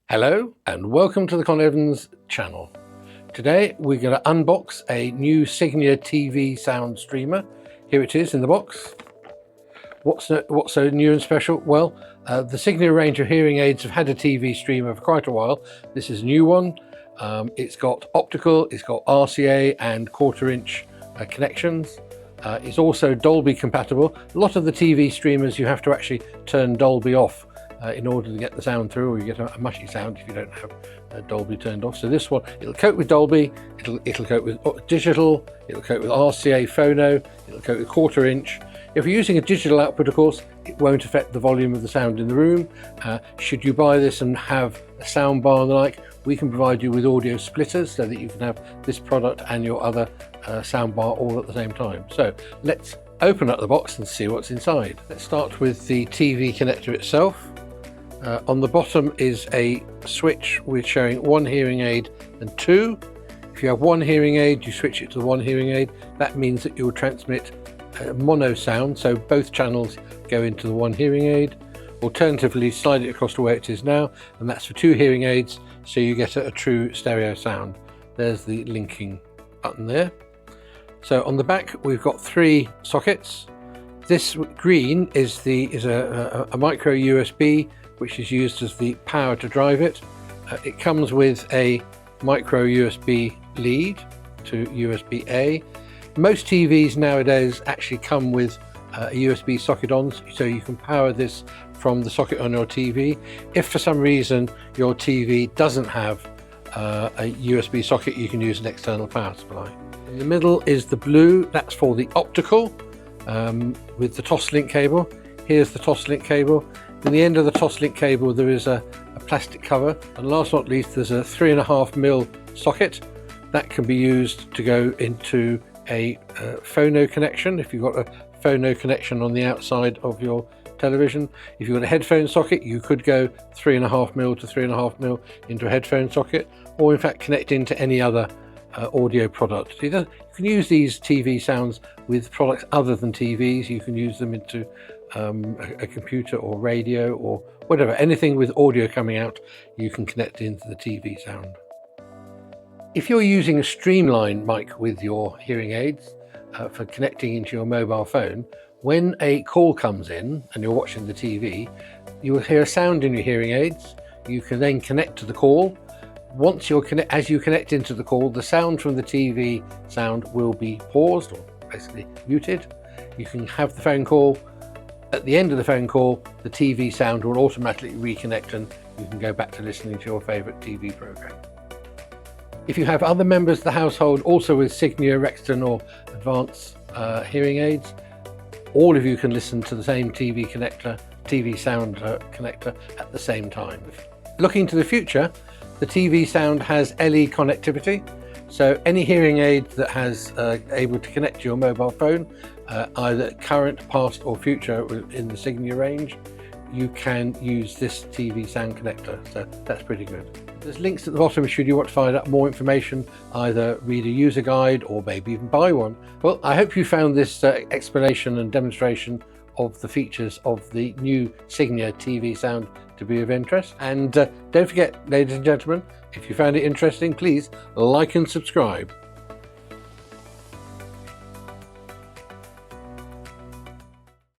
Hello and welcome to the Con Evans channel. Today we're going to unbox a new Signia TV Sound Streamer. Here it is in the box. What's so new and special? Well, the Signia range of hearing aids have had a TV streamer for quite a while. This is a new one. It's got optical, it's got RCA and 1/4 inch connections. It's also Dolby compatible. A lot of the TV streamers you have to actually turn Dolby off in order to get the sound through, or you get a mushy sound if you don't have Dolby turned off. So this one, it'll cope with Dolby, it'll cope with digital, it'll cope with RCA phono, it'll cope with 1/4 inch. If you're using a digital output, of course, it won't affect the volume of the sound in the room. Should you buy this and have a sound bar and the like, we can provide you with audio splitters so that you can have this product and your other sound bar all at the same time. So let's open up the box and see what's inside. Let's start with the TV connector itself. On the bottom is a switch with showing one hearing aid and two. If you have one hearing aid, you switch it to the one hearing aid. That means that you will transmit mono sound, so both channels go into the one hearing aid. Alternatively, slide it across to where it is now, and that's for two hearing aids, so you get a true stereo sound. There's the linking button there. So on the back we've got three sockets. This green is a micro USB, which is used as the power to drive it. It comes with a micro USB lead to USB-A. Most TVs nowadays actually come with a USB socket on, so you can power this from the socket on your TV. If for some reason your TV doesn't have a USB socket, you can use an external power supply. In the middle is the blue, that's for the optical, with the Toslink cable. Here's the Toslink cable. In the end of the Toslink cable there is a plastic cover, and last but not least there's a 3.5mm socket that can be used to go into a phono connection if you've got a phono connection on the outside of your television. If you've got a headphone socket, you could go 3.5mm to 3.5mm into a headphone socket, or in fact connect into any other audio product. You can use these TV sounds with products other than TVs. You can use them into a computer or radio or whatever. Anything with audio coming out, you can connect into the TV sound. If you're using a StreamLine mic with your hearing aids for connecting into your mobile phone, when a call comes in and you're watching the TV, you will hear a sound in your hearing aids. You can then connect to the call. Once as you connect into the call, the sound from the TV sound will be paused or basically muted. You can have the phone call. At the end of the phone call, the TV sound will automatically reconnect and you can go back to listening to your favourite TV programme. If you have other members of the household also with Signia, Rexton or Advance hearing aids, all of you can listen to the same TV sound connector at the same time. Looking to the future, the TV sound has LE connectivity, so any hearing aid that has able to connect to your mobile phone, either current, past or future in the Signia range, you can use this TV sound connector, so that's pretty good. There's links at the bottom should you want to find out more information, either read a user guide or maybe even buy one. Well, I hope you found this explanation and demonstration of the features of the new Signia TV sound to be of interest. And don't forget, ladies and gentlemen, if you found it interesting, please like and subscribe.